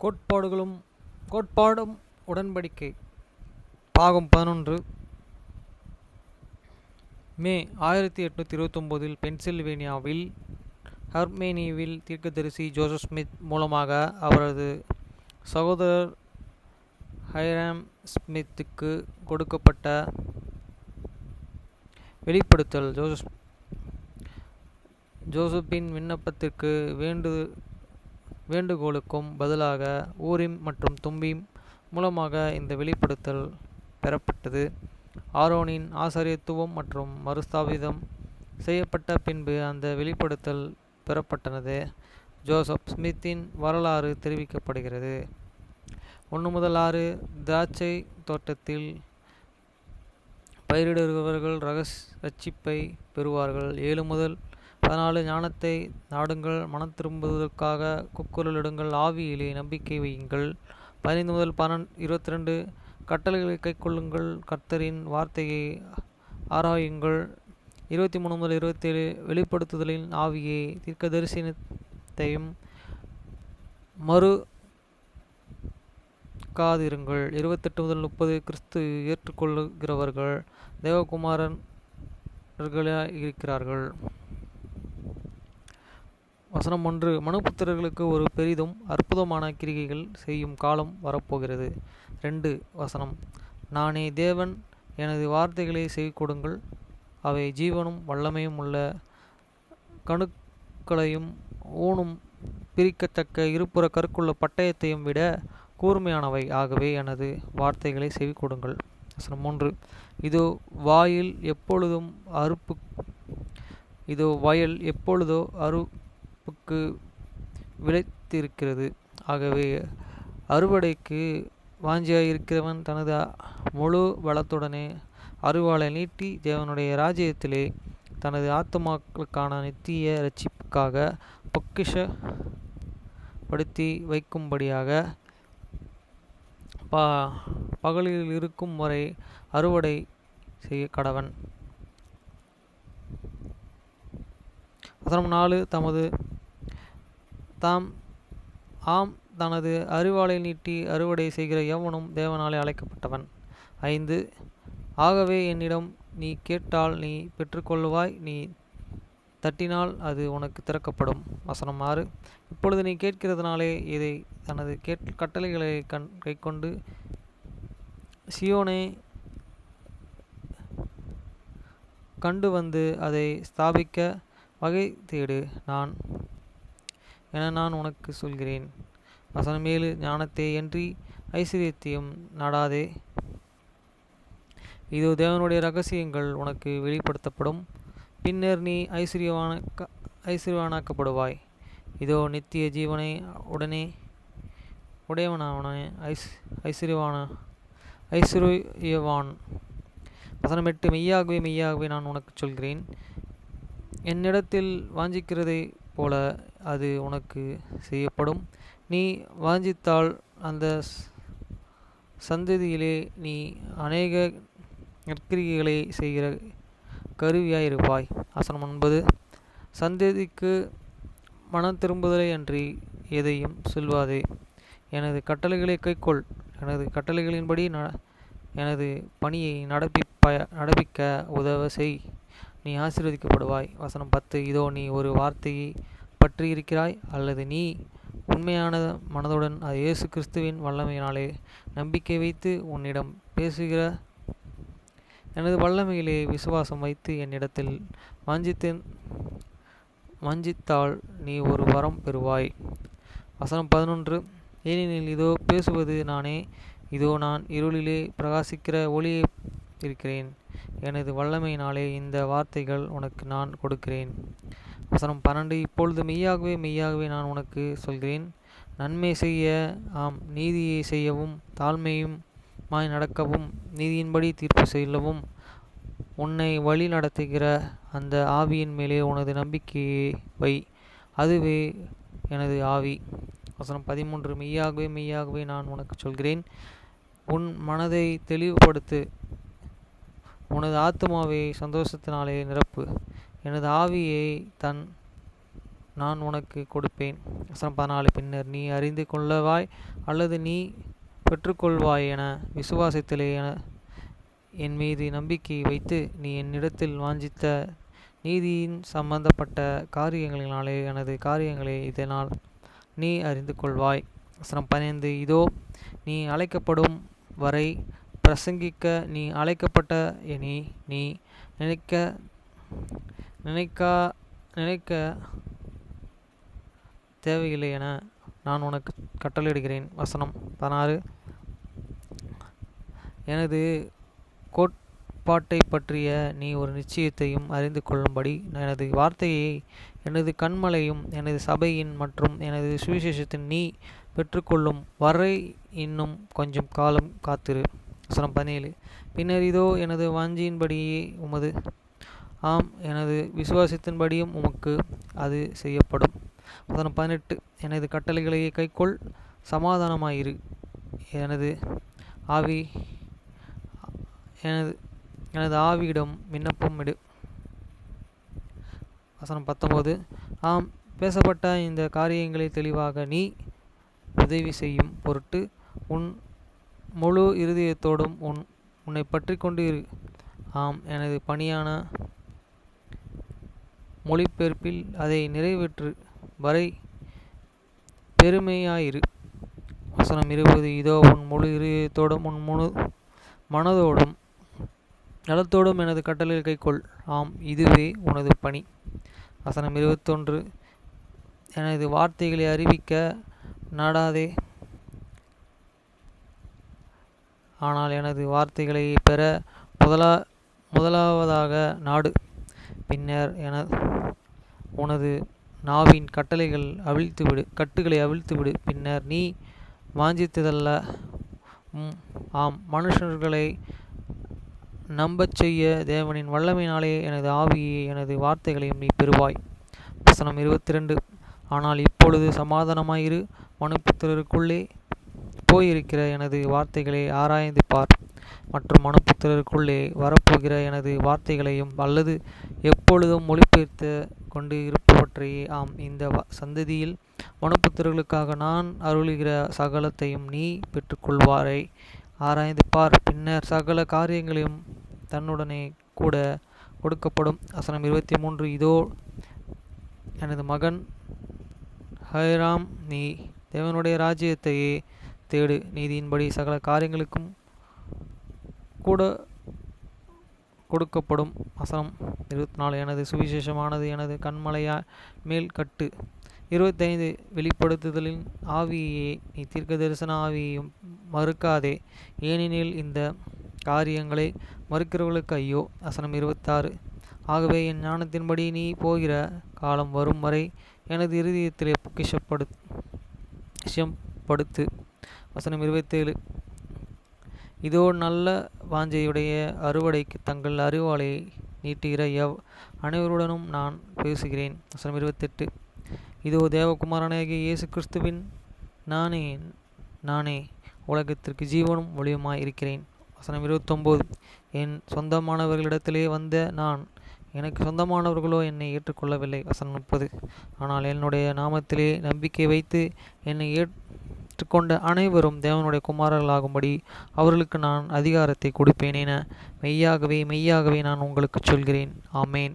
கோட்பாடும் உடன்படிக்கை பாகம் 11. மே 1829 பென்சில்வேனியாவில் ஹர்மேனியாவில் தீர்க்கதரிசி ஜோசப் ஸ்மித் மூலமாக அவரது சகோதரர் ஹைராம் ஸ்மித்துக்கு கொடுக்கப்பட்ட வெளிப்படுத்தல் ஜோசப்பின் விண்ணப்பத்திற்கு வேண்டுகோளுக்கும் பதிலாக ஊரிம் மற்றும் தும்மீம் மூலமாக இந்த வெளிப்படுத்தல் பெறப்பட்டது. ஆரோனின் ஆசாரியத்துவம் மற்றும் மறுஸ்தாபிதம் செய்யப்பட்ட பின்பு அந்த வெளிப்படுத்தல் பெறப்பட்டது. ஜோசப் ஸ்மித்தின் வரலாறு தெரிவிக்கப்படுகிறது. 1-6 திராட்சை தோட்டத்தில் பயிரிடுபவர்கள் இரட்சிப்பை பெறுவார்கள். 7-14 ஞானத்தை நாடுங்கள், மனம் திரும்புவதற்காக கூக்குரலிடுங்கள், ஆவியிலே நம்பிக்கை வையுங்கள். 15-22 கட்டளைகளை கைக்கொள்ளுங்கள், கர்த்தரின் வார்த்தையை ஆராயுங்கள். 23-27 வெளிப்படுத்துதலின் ஆவியை தீர்க்கதரிசனத்தையும் மறுக்காதிருங்கள். 28-30 கிறிஸ்து ஏற்றுக்கொள்கிறவர்கள் தேவகுமாரர்களாயிருக்கிறார்கள். வசனம் 1. மனுபுத்திரர்களுக்கு ஒரு பெரிதும் அற்புதமான கிரிகைகள் செய்யும் காலம் வரப்போகிறது. 2 வசனம். நானே தேவன், எனது வார்த்தைகளை செவிகொடுங்கள், அவை ஜீவனும் வல்லமையும் உள்ள கணுக்களையும் ஊனும் பிரிக்கத்தக்க இருபுற கருக்குள்ள பட்டயத்தையும் விட கூர்மையானவை. ஆகவே எனது வார்த்தைகளை செவிகொடுங்கள். வசனம் 3. இதோ வயல் எப்பொழுதோ அறுப்புக்கு விளைத்திருக்கிறது. ஆகவே அறுவடைக்கு வாஞ்சியாயிருக்கிறவன் தனது முழு பலத்துடனே அரிவாளை நீட்டி தேவனுடைய ராஜ்யத்திலே தனது ஆத்துமாக்களுக்கான நித்திய இரட்சிப்புக்காக பொக்கிஷப்படுத்தி வைக்கும்படியாக பகலில் இருக்கும் வரை அறுவடை செய்ய கடவன். வசனம் 4. தனது அரிவாளை நீட்டி அறுவடை செய்கிற எவனும் தேவனாலே அழைக்கப்பட்டவன். 5. ஆகவே என்னிடம் நீ கேட்டால் நீ பெற்றுக்கொள்ளுவாய், நீ தட்டினால் அது உனக்கு திறக்கப்படும். வசனம் 6. இப்பொழுது நீ கேட்கிறதுனாலே இதை தனது கட்டளைகளை கைக்கொண்டு சியோனை கண்டு வந்து அதை ஸ்தாபிக்க வகை தேடு என நான் உனக்கு சொல்கிறேன். வசனம் 7. ஞானத்தை அன்றி ஐஸ்வர்யத்தையும் நாடாதே. இதோ தேவனுடைய ரகசியங்கள் உனக்கு வெளிப்படுத்தப்படும், பின்னர் நீ ஐஸ்வர்யவானாக்கப்படுவாய். இதோ நித்திய ஜீவனை உடையவனான ஐஸ்வர்யவான். வசனம் 8. மெய்யாகவே மெய்யாகவே நான் உனக்கு சொல்கிறேன், என்னிடத்தில் வாஞ்சிக்கிறதை போல அது உனக்கு செய்யப்படும். நீ வாஞ்சித்தால் அந்த சந்ததியிலே நீ அநேக நற்கிரிகைகளை செய்கிற கருவியாயிருப்பாய். வசனம் 9. சந்ததிக்கு மனம் திரும்புதலை அன்றி எதையும் சொல்வாதே. எனது கட்டளைகளை கைக்கொள், எனது கட்டளைகளின்படி எனது பணியை நடப்பிக்க உதவ செய், நீ ஆசீர்வதிக்கப்படுவாய். வசனம் 10. இதோ நீ ஒரு வார்த்தையை பற்றி இருக்கிறாய், அல்லது நீ உண்மையான மனதுடன் அது இயேசு கிறிஸ்துவின் வல்லமையினாலே நம்பிக்கை வைத்து உன்னிடம் பேசுகிற எனது வல்லமையிலே விசுவாசம் வைத்து என்னிடத்தில் வாஞ்சித்தால் நீ ஒரு வரம் பெறுவாய். வசனம் 11. ஏனெனில் இதோ பேசுவது நானே, இதோ நான் இருளிலே பிரகாசிக்கிற ஒளியை இருக்கிறேன், எனது வல்லமையினாலே இந்த வார்த்தைகள் உனக்கு நான் கொடுக்கிறேன். வசனம் 12. இப்பொழுது மெய்யாகவே மெய்யாகவே நான் உனக்கு சொல்கிறேன், நன்மை செய்ய நீதியை செய்யவும் தாழ்மையுமாய் நடக்கவும் நீதியின்படி தீர்ப்பு செய்யவும் உன்னை வழி நடத்துகிற அந்த ஆவியின் மேலே உனது நம்பிக்கையை வை, அதுவே எனது ஆவி. வசனம் 13. மெய்யாகவே மெய்யாகவே நான் உனக்கு சொல்கிறேன், உன் மனதை தெளிவுபடுத்து, உனது ஆத்துமாவை சந்தோஷத்தினாலே நிரப்பு, எனது ஆவியை தன் நான் உனக்கு கொடுப்பேன். வசனம் 14. பின்னர் நீ அறிந்து கொள்ளவாய் அல்லது நீ பெற்றுக்கொள்வாய் என விசுவாசத்திலே என் மீது நம்பிக்கை வைத்து நீ என்னிடத்தில் வாஞ்சித்த நீதியின் சம்பந்தப்பட்ட காரியங்களினாலே எனது காரியங்களை இதனால் நீ அறிந்து கொள்வாய். வசனம் 15. இதோ நீ அழைக்கப்படும் வரை பிரசங்கிக்க நீ அழைக்கப்பட்ட நீ நினைக்க தேவையில்லை என நான் உனக்கு கட்டளையிடுகிறேன். வசனம் 16. எனது கோட்பாட்டை பற்றிய நீ ஒரு நிச்சயத்தையும் அறிந்து கொள்ளும்படி எனது வார்த்தையை எனது கன்மலையும் எனது சபையின் மற்றும் எனது சுவிசேஷத்தின் நீ பெற்றுக்கொள்ளும் வரை இன்னும் கொஞ்சம் காலம் காத்திரு. வசனம் 17. பின்னர் இதோ எனது வாஞ்சியின்படியே உமது எனது விசுவாசத்தின்படியும் உமக்கு அது செய்யப்படும். வசனம் 18. எனது கட்டளைகளையே கைக்கொள், சமாதானமாயிரு, எனது ஆவியிடம் விண்ணப்பம் இடு. வசனம் 19. பேசப்பட்ட இந்த காரியங்களை தெளிவாக நீ உதவி செய்யும் பொருட்டு உன் முழு இருதயத்தோடும் உன்னை பற்றி கொண்டு இரு. எனது பணியான மொழிபெயர்ப்பில் அதை நிறைவேற்று வரை பெருமையாயிரு. வசனம் 20. இதோ உன் முழு இருதயத்தோடும் உன் முழு மனதோடும் நலத்தோடும் எனது கட்டளையை கைக்கொள். இதுவே உனது பணி. வசனம் 21. எனது வார்த்தைகளை அறிவிக்க நாடாதே, ஆனால் எனது வார்த்தைகளை பெற முதலாவதாக நாடு. பின்னர் உனது நாவின் கட்டுகளை அவிழ்த்துவிடு. பின்னர் நீ வாஞ்சித்ததல்ல, மனுஷர்களை நம்பச் செய்ய தேவனின் வல்லமையினாலே எனது ஆவியை எனது வார்த்தைகளையும் நீ பெறுவாய். வசனம் 22. ஆனால் இப்பொழுது சமாதானமாயிரு, மனுப்புத்திரருக்குள்ளே போயிருக்கிற எனது வார்த்தைகளை ஆராய்ந்து பார், மற்றும் மனுப்புத்திரருக்குள்ளே வரப்போகிற எனது வார்த்தைகளையும் அல்லது எப்பொழுதும் மொழிபெயர்த்து கொண்டு இருப்பவற்றையே இந்த சந்ததியில் மனுப்புத்திரர்களுக்காக நான் அருளுகிற சகலத்தையும் நீ பெற்றுக்கொள்வாரை ஆராய்ந்து பார். பின்னர் சகல காரியங்களையும் தன்னுடனே கூட கொடுக்கப்படும். வசனம் 23. இதோ எனது மகன் ஹைராம், நீ தேவனுடைய ராஜ்யத்தையே தேடு, நீதியின்படி சகல காரியங்களுக்கும் கூட கொடுக்கப்படும். வசனம் 24. எனது சுவிசேஷமானது எனது கன்மலையா மேல் கட்டு. 25. வெளிப்படுத்துதலின் ஆவியை நீ தீர்க்க தரிசன ஆவியையும் மறுக்காதே, ஏனெனில் இந்த காரியங்களை மறுக்கிறவர்களுக்கு ஐயோ. வசனம் 26. ஆகவே என் ஞானத்தின்படி நீ போகிற காலம் வரும் வரை எனது இருதயத்திலே பொக்கிஷப்படுத்து. வசனம் 27. இதோ நல்ல வாஞ்சையுடைய அறுவடைக்கு தங்கள் அறிவாளை நீட்டுகிற அனைவருடனும் நான் பேசுகிறேன். வசனம் 28. இதோ தேவகுமாரனாகிய இயேசு கிறிஸ்துவின் நானே உலகத்திற்கு ஜீவனும் ஒளியுமாய் இருக்கிறேன். வசனம் 29. என் சொந்தமானவர்களிடத்திலே வந்த நான், எனக்கு சொந்தமானவர்களோ என்னை ஏற்றுக்கொள்ளவில்லை. வசனம் 30. ஆனால் என்னுடைய நாமத்திலே நம்பிக்கை வைத்து என்னை ஏற்றுக்கொண்ட அனைவரும் தேவனுடைய குமாரர்களாகும்படி அவர்களுக்கு நான் அதிகாரத்தை கொடுப்பேன் என மெய்யாகவே நான் உங்களுக்கு சொல்கிறேன். ஆமேன்.